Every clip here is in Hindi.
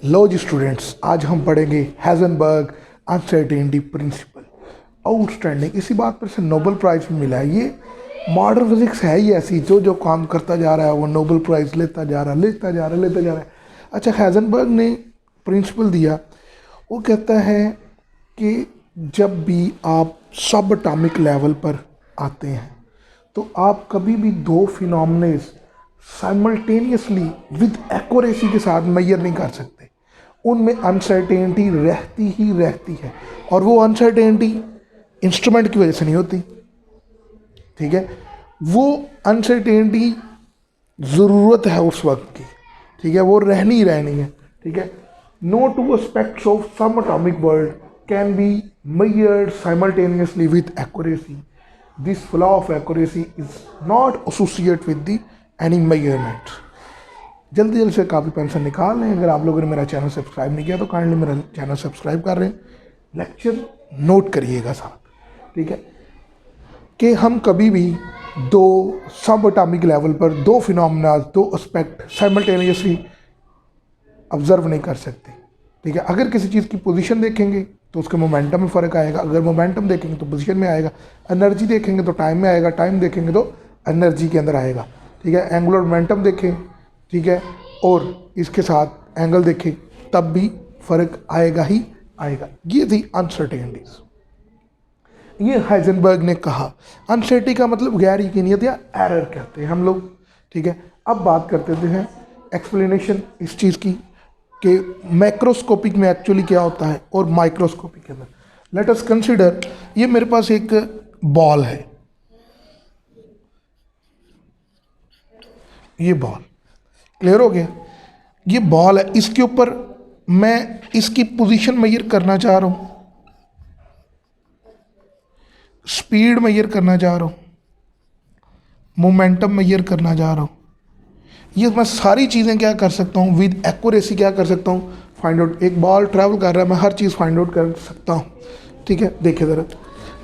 लो जी स्टूडेंट्स, आज हम पढ़ेंगे हाइजेनबर्ग अनसर्टेनिटी प्रिंसिपल। आउटस्टैंडिंग, इसी बात पर से नोबेल प्राइज़ भी मिला है। ये मॉडर्न फिजिक्स है ही ऐसी, जो काम करता जा रहा है वो नोबेल प्राइज़ लेता जा रहा है। अच्छा, हाइजेनबर्ग ने प्रिंसिपल दिया, वो कहता है कि जब भी आप सब एटॉमिक लेवल पर आते हैं तो आप कभी भी दो फिनोमिनस साइमल्टेनियसली विद एक्यूरेसी के साथ मेजर नहीं कर सकते। उनमें अनसर्टेनिटी रहती ही रहती है, और वो अनसर्टेनिटी इंस्ट्रूमेंट की वजह से नहीं होती। ठीक है, वो अनसर्टेनिटी ज़रूरत है उस वक्त की। ठीक है, वो रहनी ही रहनी है। ठीक है, no two aspects of subatomic world can be measured simultaneously with accuracy. This flaw of accuracy is not associated with the any measurement. जल्दी जल्दी से कापी पेंसिल निकाल लें। अगर आप लोगों ने मेरा चैनल सब्सक्राइब नहीं किया तो काइंडली मेरा चैनल सब्सक्राइब कर रहे हैं, लेक्चर नोट करिएगा साथ। ठीक है, कि हम कभी भी दो सब एटॉमिक लेवल पर दो फिनोमेना, दो एस्पेक्ट साइमल्टेनियसली ऑब्जर्व नहीं कर सकते। ठीक है, अगर किसी चीज़ की पोजीशन देखेंगे तो उसके मोमेंटम में फ़र्क आएगा, अगर मोमेंटम देखेंगे तो पोजीशन में आएगा, एनर्जी देखेंगे तो टाइम में आएगा, टाइम देखेंगे तो एनर्जी के अंदर आएगा। ठीक है, एंगुलर मोमेंटम देखें, ठीक है, और इसके साथ एंगल देखें तब भी फ़र्क आएगा ही आएगा। ये थी अनसर्टेनिटीज। ये हाइजेनबर्ग ने कहा। अनसर्टेनिटी का मतलब गैर यकीनियत या एरर कहते हैं हम लोग। ठीक है, अब बात करते हैं एक्सप्लेनेशन इस चीज़ की कि मैक्रोस्कोपिक में एक्चुअली क्या होता है और माइक्रोस्कोपिक के अंदर। लेट अस कंसीडर, ये मेरे पास एक बॉल है, ये बॉल क्लियर हो गया। ये बॉल है, इसके ऊपर मैं इसकी पोजीशन मेजर करना चाह रहा हूँ, स्पीड मेजर करना चाह रहा हूँ, मोमेंटम मेजर करना चाह रहा हूँ। ये मैं सारी चीज़ें क्या कर सकता हूँ विद एक्यूरेसी, क्या कर सकता हूँ, फाइंड आउट। एक बॉल ट्रैवल कर रहा है, मैं हर चीज़ फाइंड आउट कर सकता हूँ। ठीक है, देखिए ज़रा,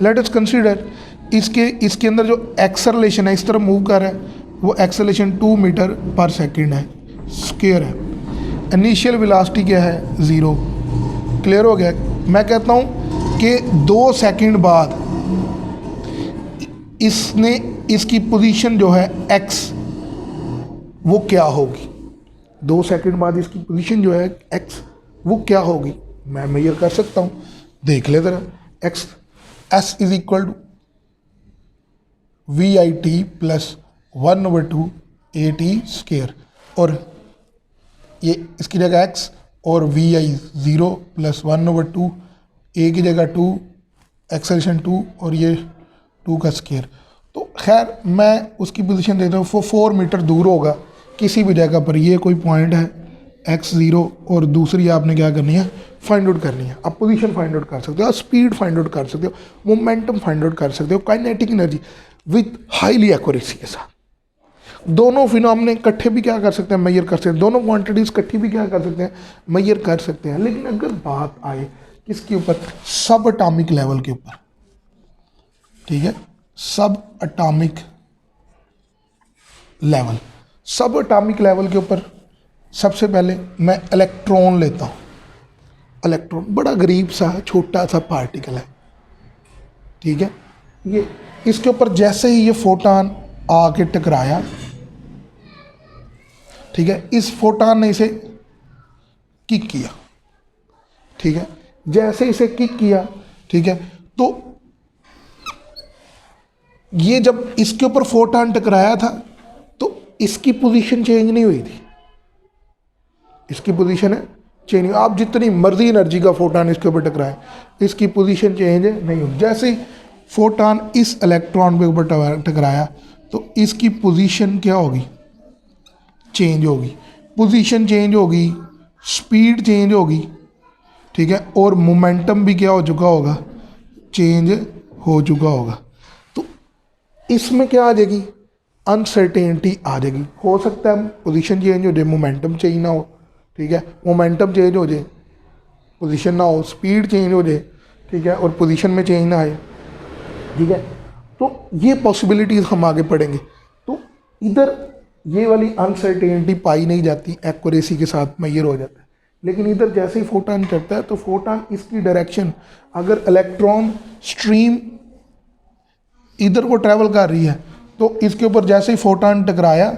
लेट अस कंसीडर इसके अंदर जो एक्सेलरेशन है, इस तरह मूव कर रहा है, वो एक्सेलरेशन 2 मीटर पर सेकेंड है, स्क्वायर है। इनिशियल वेलोसिटी क्या है, 0। क्लियर हो गया। मैं कहता हूँ कि 2 सेकेंड बाद इसकी पोजीशन जो है x, वो क्या होगी। 2 सेकंड बाद इसकी पोजीशन जो है x, वो क्या होगी, मैं मेजर कर सकता हूँ। देख ले ज़रा, x s is equal to V I T plus 1/2 A T square, और ये इसकी जगह x और वी आई 0 प्लस 1/2 ए की जगह 2, एक्सेलरेशन 2 और ये 2 का स्क्वायर। तो खैर मैं उसकी पोजीशन देता हूँ, वो 4 मीटर दूर होगा किसी भी जगह पर। ये कोई पॉइंट है x0, और दूसरी आपने क्या करनी है, फाइंड आउट करनी है। आप पोजीशन फाइंड आउट कर सकते हो, स्पीड फाइंड आउट कर सकते हो, मोमेंटम फाइंड आउट कर सकते हो, kinetic energy with highly accuracy के साथ। दोनों फिनोमेना इकट्ठे भी क्या कर सकते हैं, मेजर कर सकते हैं। दोनों क्वांटिटीज इकट्ठी भी क्या कर सकते हैं, मेजर कर सकते हैं। लेकिन अगर बात आए किसके ऊपर, सब एटॉमिक लेवल के ऊपर। ठीक है, सब एटॉमिक लेवल, सब एटॉमिक लेवल के ऊपर सबसे पहले मैं इलेक्ट्रॉन लेता हूँ। इलेक्ट्रॉन बड़ा गरीब सा छोटा सा पार्टिकल है। ठीक है, ये इसके ऊपर जैसे ही ये फोटॉन आके टकराया, ठीक है, इस फोटॉन ने इसे किक किया। ठीक है, जैसे इसे किक किया, ठीक है, तो ये जब इसके ऊपर फोटॉन टकराया था तो इसकी पोजीशन चेंज नहीं हुई थी। इसकी पोजीशन है चेंज, आप जितनी मर्जी एनर्जी का फोटॉन इसके ऊपर टकराए, इसकी पोजीशन चेंज नहीं हुई। जैसे ही फोटॉन इस इलेक्ट्रॉन के ऊपर टकराया तो इसकी पोजीशन क्या होगी, चेंज होगी। पोजीशन चेंज होगी, स्पीड चेंज होगी। ठीक है, और मोमेंटम भी क्या हो चुका होगा, चेंज हो चुका होगा। तो इसमें क्या आ जाएगी, अनसर्टेनिटी आ जाएगी। हो सकता है पोजीशन चेंज हो जाए, मोमेंटम चेंज ना हो। ठीक है, मोमेंटम चेंज हो जाए, पोजीशन ना हो, स्पीड चेंज हो जाए। ठीक है, और पोजीशन में चेंज ना आए। ठीक है, तो ये पॉसिबिलिटीज़ हम आगे पढ़ेंगे। तो इधर ये वाली अनसर्टेनिटी पाई नहीं जाती, एक्यूरेसी के साथ मेजर हो जाता है। लेकिन इधर जैसे ही फोटॉन चढ़ता है तो फोटॉन इसकी डायरेक्शन, अगर इलेक्ट्रॉन स्ट्रीम इधर को ट्रैवल कर रही है तो इसके ऊपर जैसे ही फोटॉन टकराया,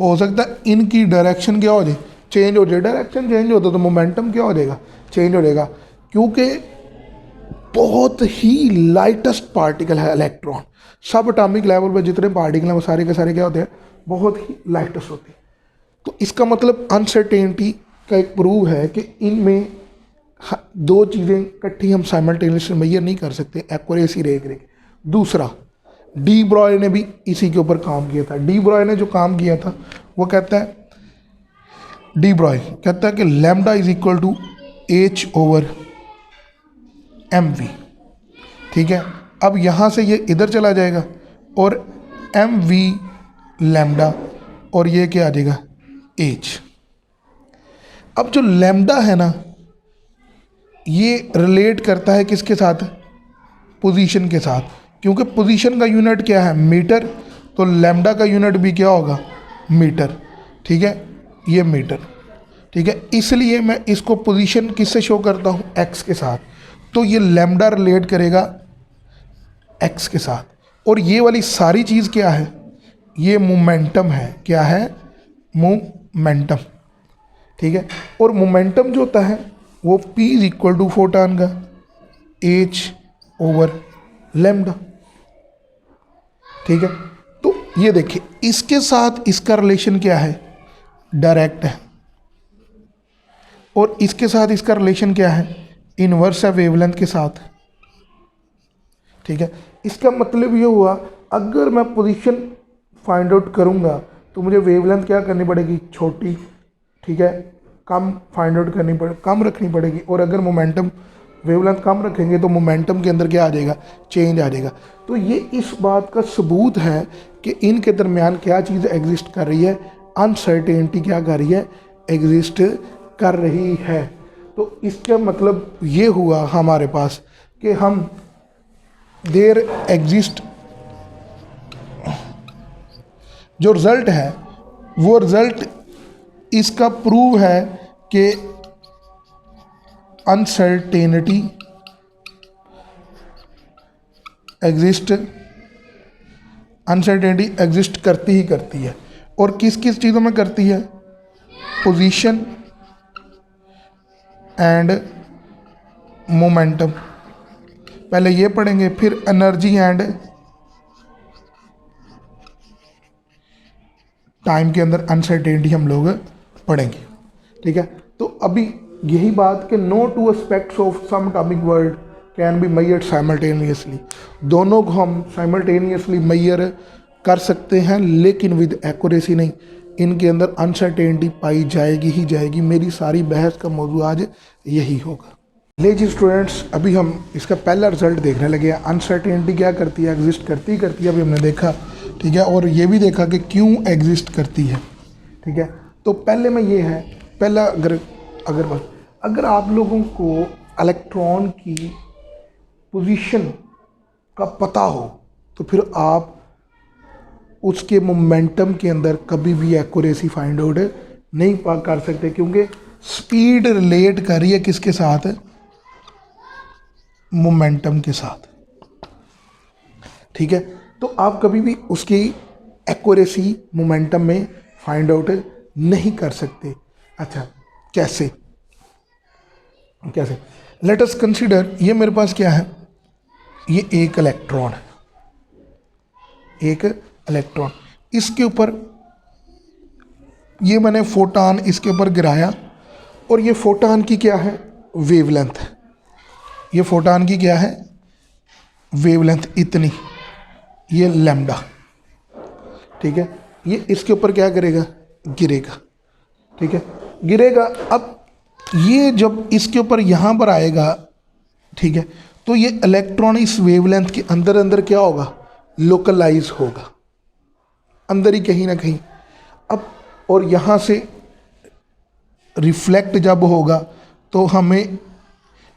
हो सकता है इनकी डायरेक्शन क्या हो जाए, चेंज हो जाए। डायरेक्शन चेंज होता तो मोमेंटम क्या हो जाएगा, चेंज हो जाएगा, क्योंकि बहुत ही लाइटेस्ट पार्टिकल है इलेक्ट्रॉन। सब एटॉमिक लेवल पर जितने पार्टिकल हैं वो सारे के सारे क्या होते हैं, बहुत ही लाइटेस्ट होते हैं। तो इसका मतलब अनसर्टेनिटी का एक प्रूव है कि इनमें दो चीज़ें इकट्ठी हम साइमल्टेनियसली मेजर नहीं कर सकते, एक्यूरेसी रेख। दूसरा, डी ब्रॉय ने भी इसी के ऊपर काम किया था। डी ब्रॉय ने जो काम किया था वो कहता है, डी ब्रॉय कहता है कि lambda is equal to H over M V. ठीक है, अब यहाँ से ये इधर चला जाएगा और एम वी लैम्डा, और ये क्या आ जाएगा, एच। अब जो लैम्डा है ना, ये रिलेट करता है किसके साथ, पोजीशन के साथ, क्योंकि पोजीशन का यूनिट क्या है, मीटर, तो लैम्डा का यूनिट भी क्या होगा, मीटर। ठीक है, ये मीटर। ठीक है, इसलिए मैं इसको पोजीशन किससे शो करता हूँ, एक्स के साथ। तो ये लैम्डा रिलेट करेगा एक्स के साथ, और ये वाली सारी चीज़ क्या है, ये मोमेंटम है। क्या है, मोमेंटम। ठीक है, और मोमेंटम जो होता है वो P is equal to photon का H ओवर लैम्डा। ठीक है, तो ये देखिए इसके साथ इसका रिलेशन क्या है, डायरेक्ट है, और इसके साथ इसका रिलेशन क्या है, इनवर्स है वेवलेंथ के साथ। ठीक है, इसका मतलब ये हुआ, अगर मैं पोजीशन फाइंड आउट करूंगा तो मुझे वेवलेंथ क्या करनी पड़ेगी, छोटी। ठीक है, कम फाइंड आउट करनी पड़े, कम रखनी पड़ेगी। और अगर मोमेंटम वेवलेंथ कम रखेंगे तो मोमेंटम के अंदर क्या आ जाएगा, चेंज आ जाएगा। तो ये इस बात का सबूत है कि इनके दरमियान क्या चीज़ एग्जिस्ट कर रही है, अनसर्टेनिटी क्या कर रही है, एग्जिस्ट कर रही है। तो इसका मतलब ये हुआ हमारे पास कि हम देर एग्जिस्ट, जो रिज़ल्ट है वो रिज़ल्ट इसका प्रूव है कि अनसर्टेनिटी एग्जिस्ट, अनसर्टेनिटी एग्जिस्ट करती ही करती है। और किस किस चीज़ों में करती है, पोजीशन एंड मोमेंटम। पहले ये पढ़ेंगे, फिर एनर्जी एंड टाइम के अंदर अनसर्टेनिटी हम लोग पढ़ेंगे। ठीक है, तो अभी यही बात कि no two aspects of subatomic world can be measured simultaneously. दोनों को हम साइमल्टेनियसली मेजर कर सकते हैं, लेकिन विद एक्यूरेसी नहीं। इनके अंदर अनसर्टेनिटी पाई जाएगी ही जाएगी। मेरी सारी बहस का मौजू आज यही होगा। ले जी स्टूडेंट्स, अभी हम इसका पहला रिजल्ट देखने लगे हैं। अनसर्टेनिटी क्या करती है, एग्जिस्ट करती ही करती है, अभी हमने देखा। ठीक है, और ये भी देखा कि क्यों एग्जिस्ट करती है। ठीक है, तो पहले में ये है, पहला अगर आप लोगों को इलेक्ट्रॉन की पोजीशन का पता हो तो फिर आप उसके मोमेंटम के अंदर कभी भी एक्यूरेसी फाइंड आउट नहीं कर सकते, क्योंकि स्पीड रिलेट कर रही है किसके साथ, मोमेंटम के साथ। ठीक है, तो आप कभी भी उसकी एक्यूरेसी मोमेंटम में फाइंड आउट नहीं कर सकते। अच्छा, कैसे कैसे, लेट अस कंसीडर, ये मेरे पास क्या है, ये एक इलेक्ट्रॉन है, एक इलेक्ट्रॉन। इसके ऊपर ये मैंने फोटॉन इसके ऊपर गिराया, और ये फोटॉन की क्या है, वेवलेंथ। ये फोटॉन की क्या है, वेवलेंथ इतनी, ये लैम्डा। ठीक है, ये इसके ऊपर क्या करेगा, गिरेगा। ठीक है, गिरेगा। अब ये जब इसके ऊपर यहाँ पर आएगा, ठीक है, तो ये इलेक्ट्रॉन इस वेवलेंथ के अंदर अंदर क्या होगा, लोकलाइज होगा, अंदर ही कहीं ना कहीं। अब और यहाँ से रिफ्लेक्ट जब होगा तो हमें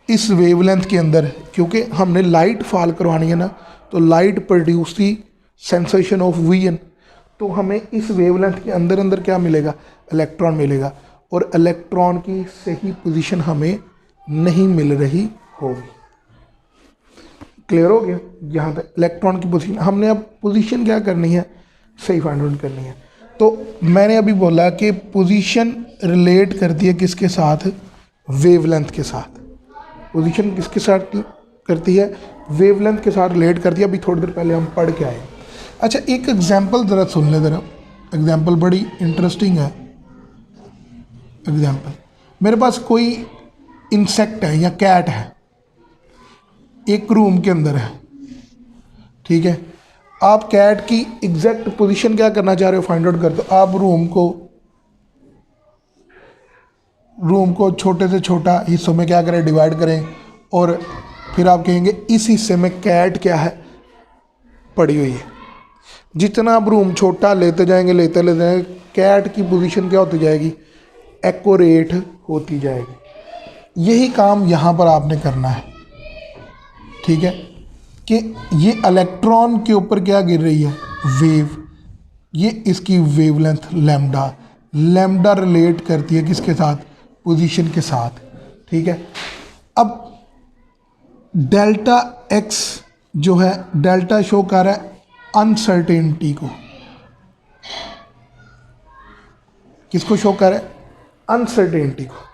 इस वेवलेंथ के अंदर, क्योंकि हमने लाइट फॉल करवानी है ना, तो light produce the sensation of vision, तो हमें इस वेवलेंथ के अंदर अंदर क्या मिलेगा, इलेक्ट्रॉन मिलेगा। और इलेक्ट्रॉन की सही पोजीशन हमें नहीं मिल रही होगी। क्लियर हो गया? यहाँ तक इलेक्ट्रॉन की पोजीशन, हमने अब पोजीशन क्या करनी है, सही फाइंड आउट करनी है। तो मैंने अभी बोला कि पोजीशन रिलेट करती है किसके साथ, वेवलेंथ के साथ। पोजीशन किसके साथ करती है, वेवलेंथ के साथ रिलेट करती है। अभी थोड़ी देर पहले हम पढ़ के आए। अच्छा, एक एग्जांपल ज़रा सुन ले ज़रा, एग्जांपल बड़ी इंटरेस्टिंग है। एग्जांपल, मेरे पास कोई इंसेक्ट है या कैट है, एक रूम के अंदर है, ठीक है। आप कैट की एग्जैक्ट पोजीशन क्या करना चाह रहे हो, फाइंड आउट कर दो। आप रूम को छोटे से छोटा हिस्सों में क्या करें, डिवाइड करें, और फिर आप कहेंगे इस हिस्से में कैट क्या है, पड़ी हुई है। जितना आप रूम छोटा लेते जाएंगे कैट की पोजीशन क्या होती जाएगी, एक्यूरेट होती जाएगी। यही काम यहाँ पर आपने करना है, ठीक है, कि ये इलेक्ट्रॉन के ऊपर क्या गिर रही है, वेव। ये इसकी वेवलेंथ लैम्डा रिलेट करती है किसके साथ, पोजीशन के साथ, ठीक है। अब डेल्टा एक्स जो है, डेल्टा शो कर रहा है अनसर्टेनिटी को। किसको शो कर रहा है, अनसर्टेनिटी को।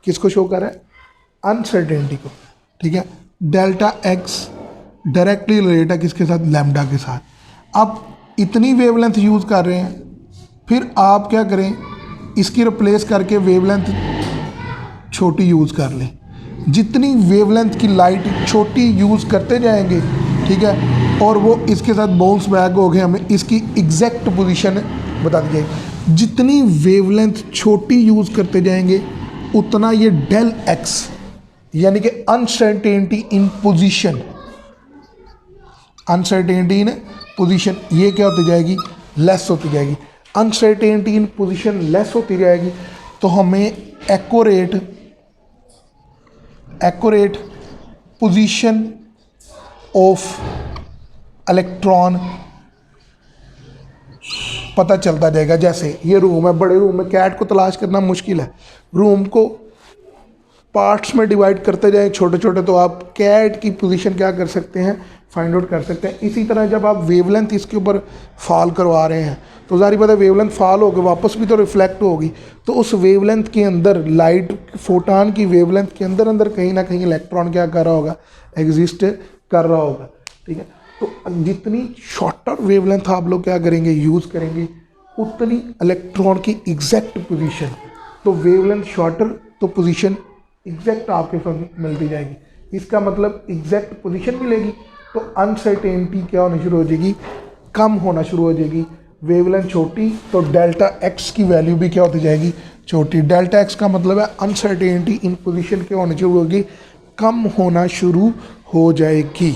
किसको शो कर रहा है, अनसर्टेनिटी को, ठीक है। डेल्टा एक्स डायरेक्टली रिलेट है किसके साथ, लैम्डा के साथ। अब इतनी वेवलेंथ यूज़ कर रहे हैं, फिर आप क्या करें, इसकी रिप्लेस करके वेवलेंथ छोटी यूज़ कर लें। जितनी वेवलेंथ की लाइट छोटी यूज़ करते जाएंगे, ठीक है, और वो इसके साथ बाउंस बैक हो गए, हमें इसकी एग्जैक्ट पोजीशन बता दी जाएगी। जितनी वेवलेंथ छोटी यूज़ करते जाएंगे उतना ये डेल एक्स यानी कि अनसर्टेनिटी इन पोजीशन, अनसर्टेनिटी इन पोजीशन ये क्या होती जाएगी, लेस होती जाएगी। अनसर्टेनिटी इन पोजीशन लेस होती जाएगी तो हमें एक्यूरेट पोजीशन ऑफ इलेक्ट्रॉन पता चलता जाएगा। जैसे ये रूम है, बड़े रूम में कैट को तलाश करना मुश्किल है, रूम को पार्ट्स में डिवाइड करते जाएं छोटे छोटे, तो आप कैट की पोजीशन क्या कर सकते हैं, फाइंड आउट कर सकते हैं। इसी तरह जब आप वेवलेंथ इसके ऊपर फॉल करवा रहे हैं तो जारी बात है वेवलेंथ फॉल होकर वापस भी तो रिफ्लेक्ट होगी, तो उस वेवलेंथ के अंदर, लाइट फोटान की वेवलेंथ के अंदर अंदर कहीं ना कहीं इलेक्ट्रॉन क्या कर रहा होगा, एग्जिस्ट कर रहा होगा, ठीक है। तो जितनी शॉर्टर वेवलेंथ आप लोग क्या करेंगे, यूज़ करेंगे, उतनी इलेक्ट्रॉन की एग्जैक्ट पोजीशन, तो वेवलेंथ शॉर्टर तो पोजीशन एग्जैक्ट आपके पास मिलती जाएगी। इसका मतलब एग्जैक्ट पोजीशन मिलेगी तो अनसर्टेनिटी क्या होनी शुरू हो जाएगी, कम होना शुरू हो जाएगी। वेवलेंथ छोटी तो डेल्टा एक्स की वैल्यू भी क्या होती जाएगी, छोटी। डेल्टा एक्स का मतलब है अनसर्टेनिटी इन पोजीशन क्या होनी शुरू होगी, कम होना शुरू हो जाएगी,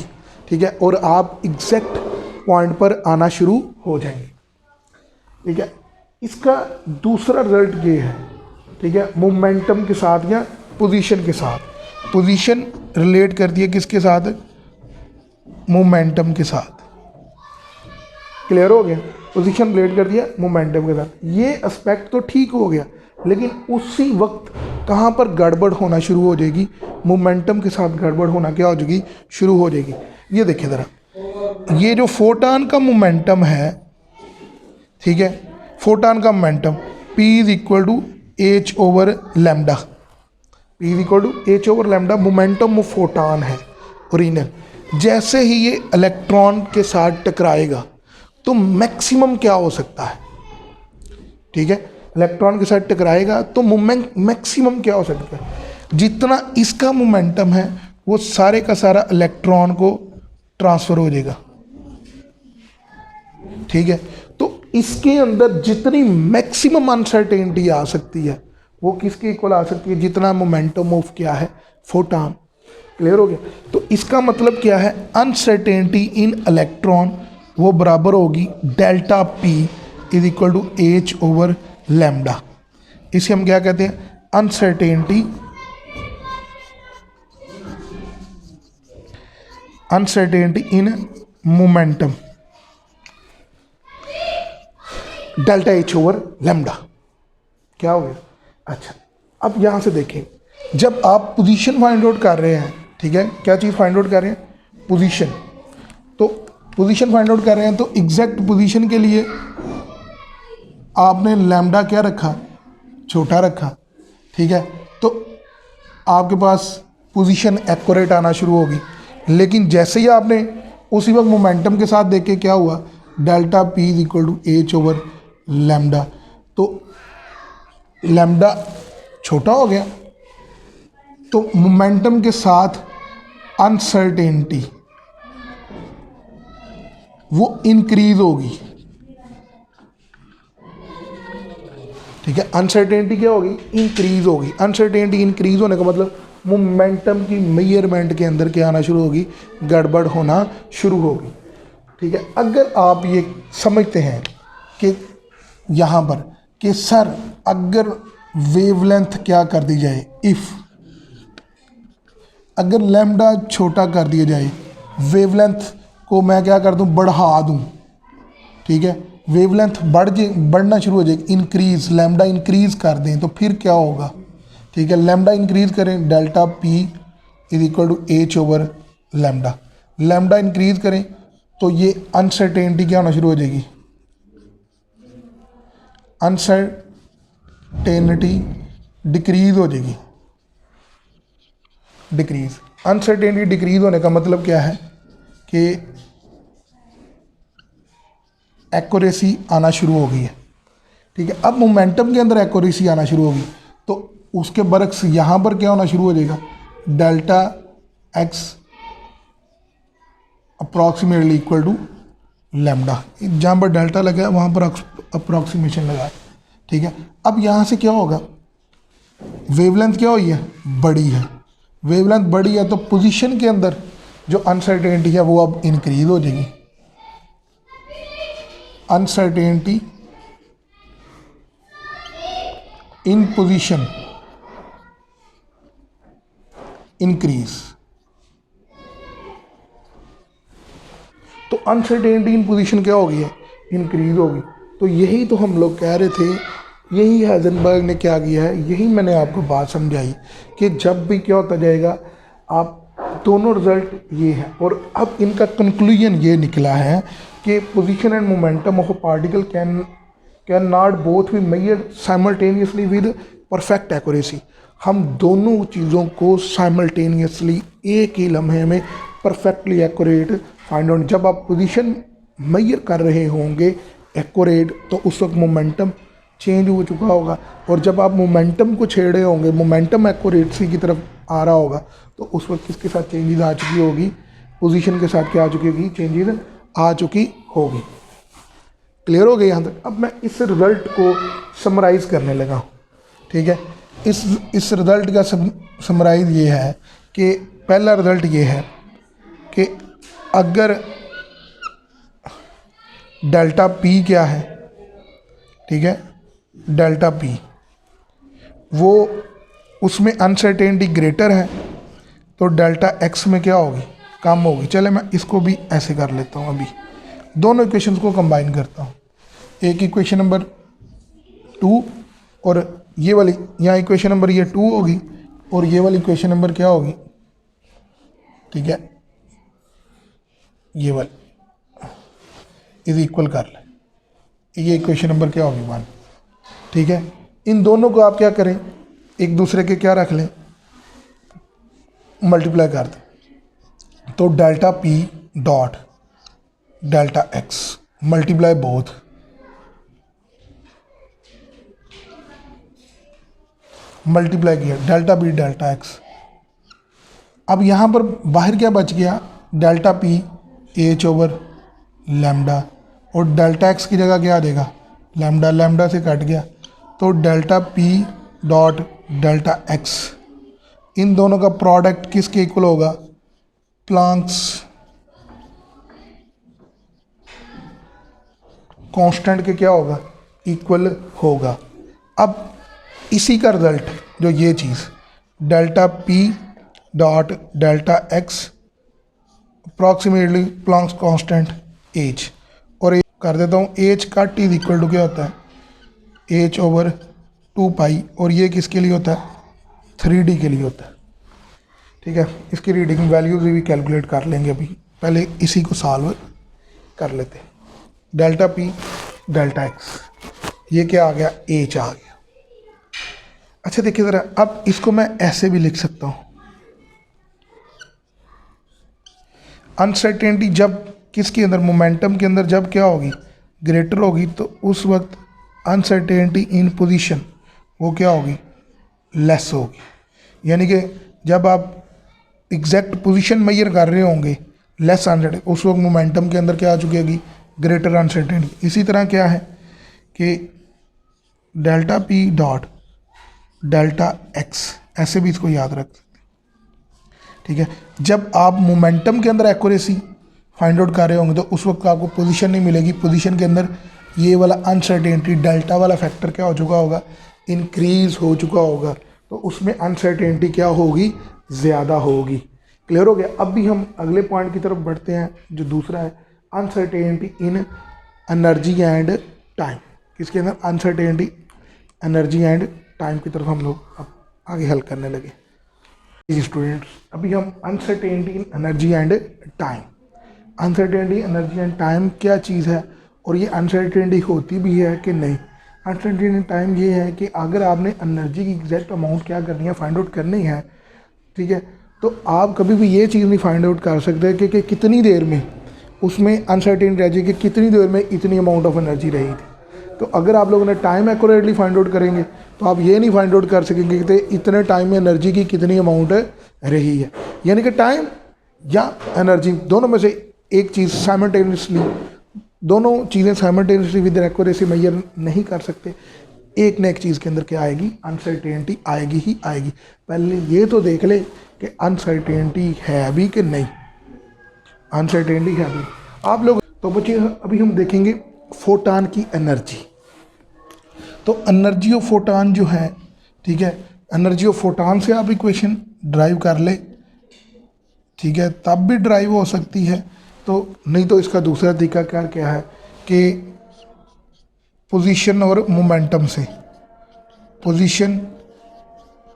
ठीक है, और आप एग्जैक्ट पॉइंट पर आना शुरू हो जाएंगे, ठीक है। इसका दूसरा रिजल्ट ये है, ठीक है, मोमेंटम के साथ या पोजीशन के साथ। पोजीशन रिलेट करती है किसके साथ, मोमेंटम के साथ। क्लियर हो गया, पोजीशन रिलेट करती है मोमेंटम के साथ। ये एस्पेक्ट तो ठीक हो गया, लेकिन उसी वक्त कहाँ पर गड़बड़ होना शुरू हो जाएगी, मोमेंटम के साथ गड़बड़ होना क्या हो जाएगी, शुरू हो जाएगी। ये देखिए ज़रा, ये जो फोटान का मोमेंटम है, ठीक है, फोटान का momentum P is equal to H over lambda, P is equal to H over lambda momentum of photon है ओरिजिनल। जैसे ही ये इलेक्ट्रॉन के साथ टकराएगा तो मैक्सिमम क्या हो सकता है, ठीक है, इलेक्ट्रॉन के साथ टकराएगा तो मोमेंट मैक्सिमम क्या हो सकता है, जितना इसका मोमेंटम है वो सारे का सारा इलेक्ट्रॉन को ट्रांसफ़र हो जाएगा, ठीक है। तो इसके अंदर जितनी मैक्सिमम अनसर्टेनिटी आ सकती है वो किसके इक्वल आ सकती है, जितना मोमेंटम ऑफ क्या है, फोटान। क्लियर हो गया। तो इसका मतलब क्या है, अनसर्टेनिटी इन इलेक्ट्रॉन वो बराबर होगी delta P is equal to H over lambda. इसे हम क्या कहते हैं, uncertainty in momentum delta H over lambda. क्या हो गया, अच्छा, अब यहाँ से देखें, जब आप पोजीशन फाइंड आउट कर रहे हैं, ठीक है, क्या चीज़ फाइंड आउट कर रहे हैं? पोजीशन। तो पोजीशन फाइंड आउट कर रहे हैं तो एग्जैक्ट पोजीशन के लिए आपने लैम्डा क्या रखा? छोटा रखा, ठीक है। तो आपके पास पोजीशन एक्यूरेट आना शुरू होगी। लेकिन जैसे ही आपने उसी वक्त मोमेंटम के साथ देखे क्या हुआ, delta P is equal to H over lambda, तो लैम्डा छोटा हो गया, तो मोमेंटम के साथ अनसर्टेनिटी वो इंक्रीज होगी, ठीक है। अनसर्टेनिटी क्या होगी? इंक्रीज होगी। अनसर्टेनिटी इंक्रीज होने का मतलब मोमेंटम की मेजरमेंट के अंदर क्या आना शुरू होगी? गड़बड़ होना शुरू होगी, ठीक है। अगर आप ये समझते हैं कि यहाँ पर कि सर अगर वेवलेंथ क्या कर दी जाए, इफ़ अगर लैम्डा छोटा कर दिया जाए, वेवलेंथ को मैं क्या कर दूं? बढ़ा दूं, ठीक है। वेवलेंथ बढ़ना शुरू हो जाएगी, इंक्रीज, लैम्डा इंक्रीज कर दें तो फिर क्या होगा, ठीक है। लैम्डा इंक्रीज करें, delta P is equal to H over lambda. Lambda increase करें तो ये अनसर्टेनिटी क्या होना शुरू हो जाएगी? अनसर्टेनिटी डिक्रीज हो जाएगी, डिक्रीज। अनसर्टेनिटी डिक्रीज होने का मतलब क्या है कि एक्यूरेसी आना शुरू हो गई है, ठीक है। अब मोमेंटम के अंदर एक्यूरेसी आना शुरू होगी तो उसके बरक्स यहाँ पर क्या होना शुरू हो जाएगा? Delta X approximately equal to lambda. जहाँ पर डेल्टा लगा है वहाँ पर अप्रॉक्सीमेशन लगा है, ठीक है। अब यहाँ से क्या होगा? वेवलेंथ क्या हुई है? बड़ी है। वेवलेंथ बड़ी है तो पोजीशन के अंदर जो अनसर्टेनिटी है वो अब इंक्रीज हो जाएगी। अनसर्टेनिटी इन पोजीशन इंक्रीज। तो अनसर्टेनिटी इन पोजीशन क्या होगी? है इंक्रीज होगी। तो यही तो हम लोग कह रहे थे, यही हाइजेनबर्ग ने क्या किया है, यही मैंने आपको बात समझाई कि जब भी क्या होता जाएगा, आप दोनों रिजल्ट ये है। और अब इनका कंक्लूजन ये निकला है कि position and momentum of a particle can not both B measured simultaneously with perfect accuracy. हम दोनों चीज़ों को साइमल्टेनियसली एक ही लम्हे में परफेक्टली एक्यूरेट फाइंड आउट। जब आप पोजीशन मेजर कर रहे होंगे एक्यूरेट तो उस वक्त मोमेंटम चेंज हो चुका होगा, और जब आप मोमेंटम को छेड़ रहे होंगे, मोमेंटम एक्यूरेसी की तरफ आ रहा होगा, तो उस वक्त किसके साथ चेंजेस आ चुकी होगी? पोजीशन के साथ क्या आ चुकी होगी? चेंजेस आ चुकी होगी। क्लियर हो गया यहाँ तक? अब मैं इस रिज़ल्ट को समराइज़ करने लगा हूँ, ठीक है। इस रिज़ल्ट का समराइज़ ये है कि पहला रिज़ल्ट ये है कि अगर डेल्टा पी क्या है, ठीक है, डेल्टा पी वो उसमें अनसर्टेनिटी ग्रेटर है तो डेल्टा एक्स में क्या होगी? कम होगी। चले मैं इसको भी ऐसे कर लेता हूँ, अभी दोनों इक्वेशंस को कंबाइन करता हूँ। एक इक्वेशन नंबर 2 और ये वाली, यहाँ इक्वेशन नंबर ये 2 होगी और ये वाली इक्वेशन नंबर क्या होगी? ठीक है, ये वाली इज इक्वल कर ले, ये इक्वेशन नंबर क्या होगी? 1, ठीक है। इन दोनों को आप क्या करें? एक दूसरे के क्या रख लें? मल्टीप्लाई कर दें। तो delta P dot delta x multiply both, multiply किया डेल्टा पी डेल्टा एक्स। अब यहाँ पर बाहर क्या बच गया? Delta P H over lambda, और डेल्टा एक्स की जगह क्या आ जाएगा? लैम्डा, लैम्डा से कट गया तो delta P dot delta X. इन दोनों का प्रोडक्ट किसके इक्वल होगा? प्लांक्स कांस्टेंट के क्या होगा? इक्वल होगा। अब इसी का रिजल्ट जो ये चीज़ delta P dot delta X approximately Planck's constant H, और कर देता हूँ एच का टी इक्वल टू क्या होता है? एच ओवर 2 पाई, और ये किसके लिए होता है, 3D के लिए होता है। ठीक है, इसकी रीडिंग वैल्यूज भी कैलकुलेट कर लेंगे, अभी पहले इसी को सॉल्व कर लेते हैं। डेल्टा पी डेल्टा एक्स, ये क्या आ गया, एच आ गया। अच्छा देखिए ज़रा, अब इसको मैं ऐसे भी लिख सकता हूँ, अनसर्टेनिटी जब किसके अंदर, मोमेंटम के अंदर जब क्या होगी, ग्रेटर होगी, तो उस वक्त अनसर्टेनिटी इन पोजीशन वो क्या होगी, लेस होगी। यानी कि जब आप एग्जैक्ट पोजीशन मेजर कर रहे होंगे लेस अनसर्टेनिटी, उस वक्त मोमेंटम के अंदर क्या आ चुकी होगी, ग्रेटर अनसर्टेनिटी। इसी तरह क्या है कि delta P dot delta x, ऐसे भी इसको याद रख सकते हैं। ठीक है, जब आप मोमेंटम के अंदर एक्यूरेसी फाइंड आउट कर रहे होंगे तो उस वक्त आपको पोजीशन नहीं मिलेगी, पोजीशन के अंदर ये वाला अनसर्टेनिटी डेल्टा वाला फैक्टर क्या हो चुका होगा, इंक्रीज हो चुका होगा, तो उसमें अनसर्टेनिटी क्या होगी, ज़्यादा होगी। क्लियर हो गया। अब भी हम अगले पॉइंट की तरफ बढ़ते हैं, जो दूसरा है uncertainty in energy and time. किसके अंदर, अनसर्टेनिटी एनर्जी एंड टाइम की तरफ हम लोग अब आगे हल करने लगे। स्टूडेंट्स, अभी हम uncertainty in energy and time, uncertainty energy and time क्या चीज़ है और ये अनसर्टेनिटी होती भी है कि नहीं। अनसर्टेनिटी टाइम ये है कि अगर आपने एनर्जी की एग्जैक्ट अमाउंट क्या करनी है, फाइंड आउट करनी है, ठीक है, तो आप कभी भी ये चीज़ नहीं फाइंड आउट कर सकते कि कितनी देर में उसमें अनसर्टेनिटी रह जाएगी, कितनी देर में इतनी अमाउंट ऑफ एनर्जी रही थी। तो अगर आप लोगों ने टाइम एक्यूरेटली फाइंड आउट करेंगे तो आप ये नहीं फाइंड आउट कर सकेंगे कि इतने टाइम में एनर्जी की कितनी अमाउंट रही है। यानी कि टाइम या एनर्जी दोनों में से एक चीज़ साइमल्टेनियसली, दोनों चीज़ें साइमल्टेनियसली विद एक्यूरेसी मेजर नहीं कर सकते। एक न एक चीज़ के अंदर क्या आएगी, अनसर्टेनिटी आएगी ही आएगी। पहले ये तो देख ले कि अनसर्टेनिटी है भी कि नहीं, अनसर्टेनिटी है भी। आप लोग तो बच्चे अभी हम देखेंगे फोटान की एनर्जी। तो एनर्जी ऑफ फोटान जो है, ठीक है, एनर्जी ऑफ फोटान से आप इक्वेशन ड्राइव कर ले, ठीक है, तब भी ड्राइव हो सकती है। तो नहीं तो इसका दूसरा तरीका क्या है कि पोजीशन और मोमेंटम से, पोजीशन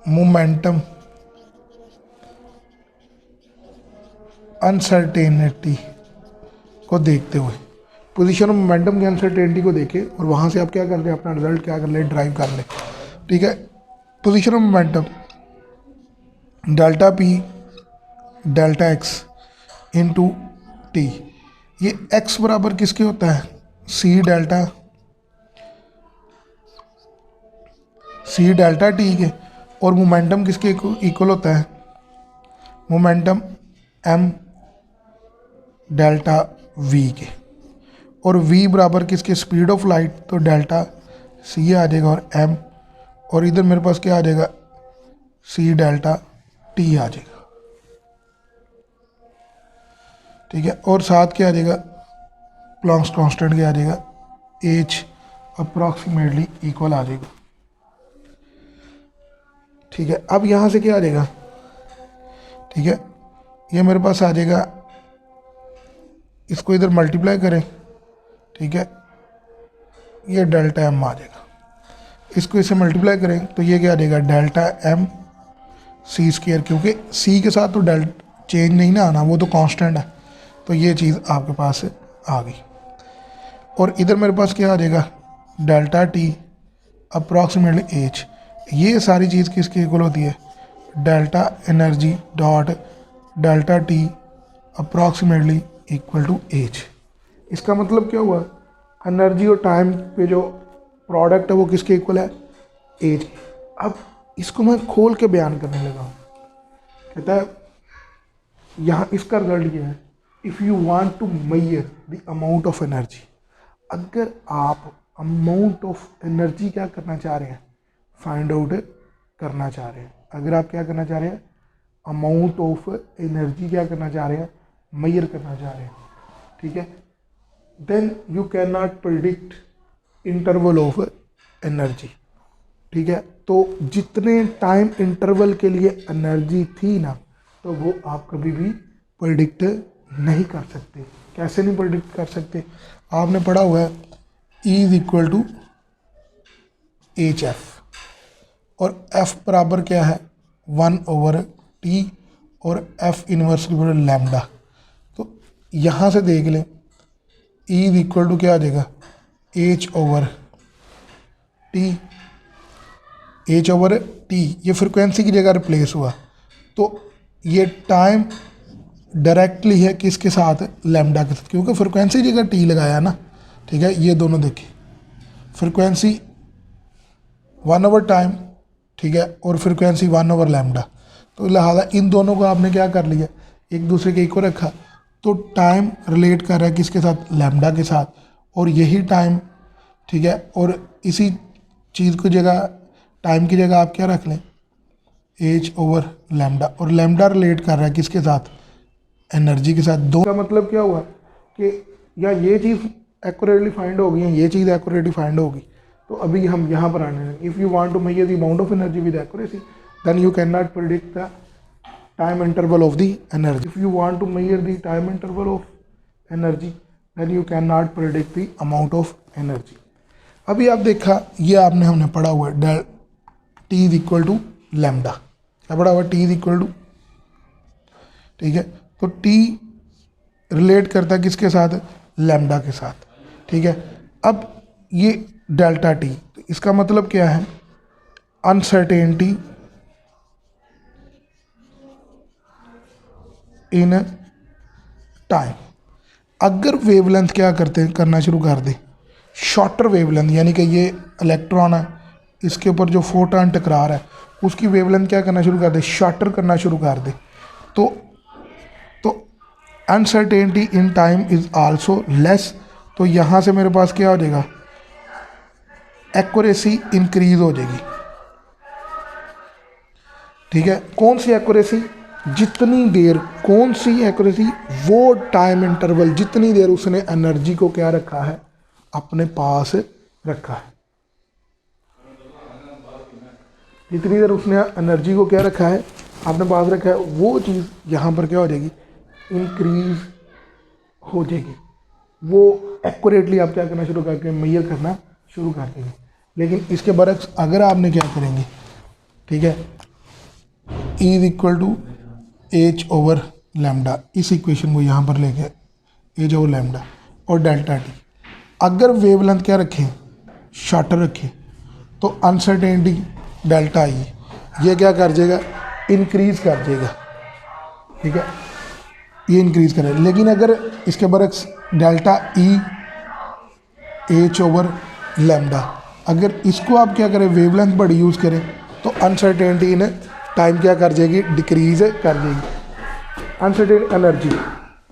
मोमेंटम अनसर्टेनिटी को देखते हुए, पोजीशन और मोमेंटम की अनसर्टेनिटी को देखे और वहाँ से आप क्या कर ले, अपना रिजल्ट क्या कर ले, ड्राइव कर ले। ठीक है, पोजीशन और momentum delta P delta x into T, ये एक्स बराबर किसके होता है, सी डेल्टा टी के, और मोमेंटम किसके इक्वल होता है, मोमेंटम एम डेल्टा वी के, और v बराबर किसके, स्पीड ऑफ लाइट, तो डेल्टा सी आ जाएगा और m, और इधर मेरे पास क्या आ जाएगा, c डेल्टा t आ जाएगा। ठीक है, और साथ क्या आ जाएगा, प्लैंक्स कांस्टेंट क्या आ जाएगा, h अप्रॉक्सीमेटली इक्वल आ जाएगा। ठीक है, अब यहाँ से क्या आ जाएगा, ठीक है, ये मेरे पास आ जाएगा, इसको इधर मल्टीप्लाई करें, ठीक है, ये डेल्टा एम आ जाएगा, इसको इससे मल्टीप्लाई करें तो ये क्या आ जाएगा, डेल्टा एम सी स्क्वायर, क्योंकि सी के साथ तो चेंज नहीं ना आना, वो तो कांस्टेंट है, तो ये चीज़ आपके पास आ गई। और इधर मेरे पास क्या आ जाएगा, डेल्टा टी अप्रॉक्सीमेटली एच, ये सारी चीज़ किसके इक्वल होती है, delta energy dot delta T approximately equal to H. इसका मतलब क्या हुआ, एनर्जी और टाइम पे जो प्रोडक्ट है वो किसके इक्वल है, एज। अब इसको मैं खोल के बयान करने लगा हूँ। कहता है यहाँ इसका रिजल्ट ये है, if you want to measure the amount of energy, अगर आप अमाउंट ऑफ एनर्जी क्या करना चाह रहे हैं, फाइंड आउट करना चाह रहे हैं, अगर आप क्या करना चाह रहे हैं, अमाउंट ऑफ एनर्जी क्या करना चाह रहे हैं, मेजर करना चाह रहे हैं, ठीक है, then you can not predict interval of energy. ठीक है, तो जितने टाइम इंटरवल के लिए एनर्जी थी ना, तो वो आप कभी भी प्रिडिक्ट नहीं कर सकते। कैसे नहीं प्रिडिक्ट कर सकते, आपने पढ़ा हुआ है E is equal to H F, और एफ बराबर क्या है 1/t और एफ इनवर्स बराबर लैम्डा। तो यहाँ से देख लें ई इज इक्वल टू क्या आ जाएगा h/t, h/t ये फ्रिक्वेंसी की जगह रिप्लेस हुआ। तो ये टाइम डायरेक्टली है किसके साथ लैम्डा के साथ, क्योंकि फ्रिक्वेंसी की जगह टी लगाया ना। ठीक है, ये दोनों देखिए फ्रिक्वेंसी 1/टाइम, ठीक है, और फ्रिक्वेंसी 1/लैम्डा। तो लिहाजा इन दोनों को आपने क्या कर लिया, एक दूसरे के इक्वल रखा। तो टाइम रिलेट कर रहा है किसके साथ लैम्डा के साथ, और यही टाइम, ठीक है, और इसी चीज़ को जगह टाइम की जगह आप क्या रख लें h/लैम्डा, और लैम्डा रिलेट कर रहा है किसके साथ एनर्जी के साथ। दो का मतलब क्या हुआ कि या ये चीज़ एक्यूरेटली फाइंड होगी या ये चीज़ एक्यूरेटली फाइंड होगी। तो अभी हम यहाँ पर आने लगे, if you want to measure the amount of energy with accuracy then you can not predict the time interval of the energy. If you want to measure the time interval of energy then you can not predict the amount of energy. अभी आप देखा, ये आपने हमने पढ़ा हुआ है del T is equal to lambda, क्या पढ़ा हुआ टी इज इक्वल टू, ठीक है। तो टी रिलेट करता है किसके साथ लैम्डा के साथ, ठीक है। अब ये डेल्टा टी, तो इसका मतलब क्या है अनसर्टेनिटी इन टाइम। अगर वेवलेंथ क्या करना शुरू कर दे शॉर्टर वेवलेंथ, यानी कि ये इलेक्ट्रॉन है इसके ऊपर जो फोटॉन टकरा रहा है उसकी वेवलेंथ क्या करना शुरू कर दे शॉर्टर करना शुरू कर दे, तो uncertainty in time is also less. तो यहाँ से मेरे पास क्या हो जाएगा एक्यूरेसी इंक्रीज हो जाएगी, ठीक है। कौन सी एक्यूरेसी, जितनी देर, कौन सी एक्यूरेसी, वो टाइम इंटरवल जितनी देर उसने एनर्जी को क्या रखा है अपने पास रखा है, जितनी देर उसने एनर्जी को क्या रखा है अपने पास रखा है, वो चीज़ यहाँ पर क्या हो जाएगी इंक्रीज हो जाएगी। वो एक्यूरेटली आप क्या करना शुरू करके मेजर करना शुरू कर देंगे। लेकिन इसके बरक्स अगर आपने क्या करेंगे, ठीक है, ई इज इक्वल टू h/लैम्डा, इस इक्वेशन को यहाँ पर लेके h/लैम्डा और डेल्टा टी, अगर वेवलेंथ क्या रखें शॉर्टर रखें तो अनसर्टेनिटी डेल्टा आई ये क्या कर जाएगा इंक्रीज कर जाएगा, ठीक है, ये इंक्रीज करेगा। लेकिन अगर इसके बरक्स डेल्टा ई h/लैम्डा, अगर इसको आप क्या करें वेवलेंथ बड़ी यूज़ करें तो अनसर्टेनिटी इन टाइम क्या कर जाएगी डिक्रीज कर जाएगी अनसर्टेन एनर्जी।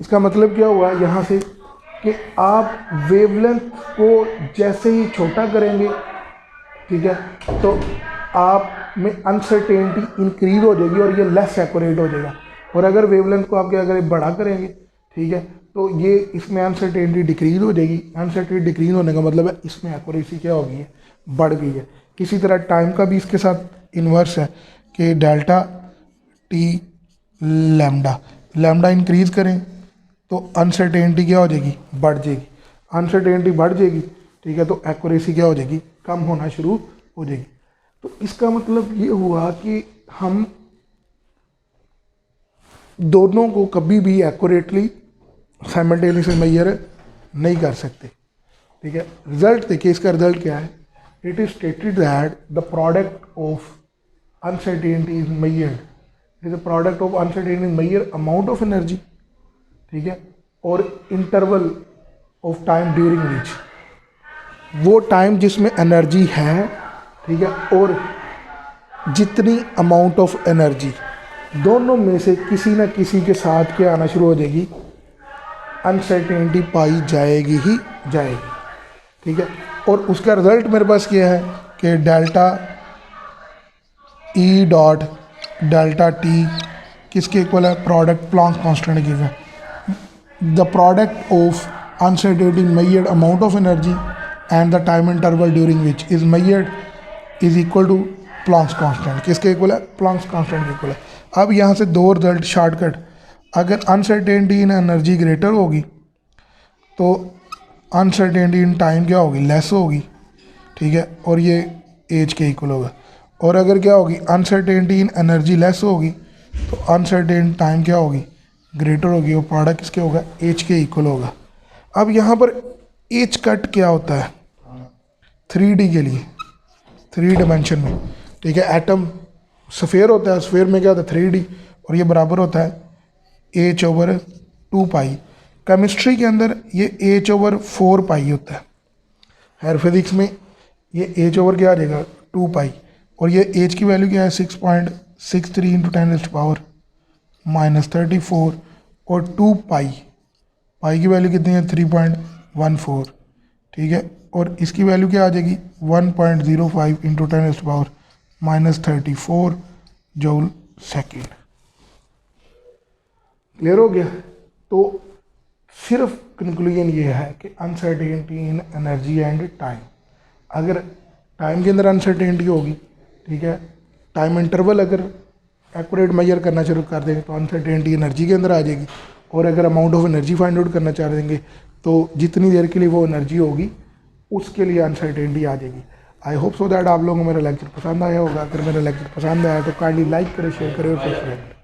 इसका मतलब क्या हुआ यहाँ से कि आप वेवलेंथ को जैसे ही छोटा करेंगे, ठीक है, तो आप में अनसर्टेनिटी इंक्रीज हो जाएगी और ये लेस एक्यूरेट हो जाएगा। और अगर वेवलेंथ को आप क्या करें बड़ा करेंगे, ठीक है, तो ये इसमें अनसर्टेनिटी डिक्रीज हो जाएगी। अनसर्टेनिटी डिक्रीज होने का मतलब है इसमें एक्यूरेसी क्या हो गई है बढ़ गई है। किसी तरह टाइम का भी इसके साथ इन्वर्स है कि delta T lambda, lambda increase करें तो अनसर्टेनिटी क्या हो जाएगी बढ़ जाएगी। अनसर्टेनिटी बढ़ जाएगी, ठीक है, तो एक्यूरेसी क्या हो जाएगी कम होना शुरू हो जाएगी। तो इसका मतलब ये हुआ कि हम दोनों को कभी भी एक्यूरेटली साइमल्टेनियसली मेजर नहीं कर सकते, ठीक है। रिजल्ट देखिए, इसका रिजल्ट क्या है, it is stated that the product of uncertainty is measured, it is the product of uncertainty measure amount of energy, ठीक है, और interval of time during which, वो टाइम जिसमें एनर्जी है, ठीक है, और जितनी अमाउंट ऑफ एनर्जी, दोनों में से किसी न किसी के साथ क्या आना शुरू हो जाएगी अनसर्टेनिटी पाई जाएगी ही जाएगी, ठीक है। और उसका रिजल्ट मेरे पास क्या है कि delta E dot delta T किसके इक्वल है product Planck constant given, the product of uncertainty measured amount of energy and the time interval during which is measured is equal to Planck's constant, किसके इक्वल है प्लैंक्स कांस्टेंट के इक्वल है। अब यहाँ से दो रिजल्ट शॉर्टकट, अगर अनसर्टेनिटी इन एनर्जी ग्रेटर होगी तो अनसर्टेनिटी इन टाइम क्या होगी लेस होगी, ठीक है, और ये एज के इक्वल होगा। और अगर क्या होगी अनसर्टेनिटी इन एनर्जी लेस होगी तो अनसर्टेन टाइम क्या होगी ग्रेटर होगी, और प्रोडक्ट किसके होगा एच के इक्वल होगा। अब यहाँ पर एच कट क्या होता है 3D के लिए 3 डायमेंशन में, ठीक है। एटम स्फेयर होता है, स्फेयर में क्या होता है 3D, और ये बराबर होता है H/2 पाई। केमिस्ट्री के अंदर ये H/4 पाई होता है। हायर फिजिक्स में ये H ओवर क्या आ जाएगा 2 पाई, और ये H की वैल्यू क्या है 6.63 इंटू 10⁻⁻34, और 2 पाई, पाई की वैल्यू कितनी है 3.14, ठीक है। और इसकी वैल्यू क्या आ जाएगी 1.05 इंटू 10⁻⁻34 जूल सेकेंड। क्लियर हो गया। तो सिर्फ कंक्लूजन ये है कि uncertainty in energy and time, अगर टाइम के अंदर अनसर्टेनिटी होगी, ठीक है, टाइम इंटरवल अगर एक्यूरेट मेजर करना शुरू कर देंगे तो अनसर्टेनिटी एनर्जी के अंदर आ जाएगी, और अगर amount of energy find out करना चाह देंगे तो जितनी देर के लिए वो एनर्जी होगी उसके लिए अनसर्टेनिटी आ जाएगी। आई होप सो दैट आप लोगों को मेरा लेक्चर पसंद आया होगा। अगर मेरा लेक्चर पसंद आया तो काइंडली लाइक करें, शेयर करें और सब्सक्राइब करें।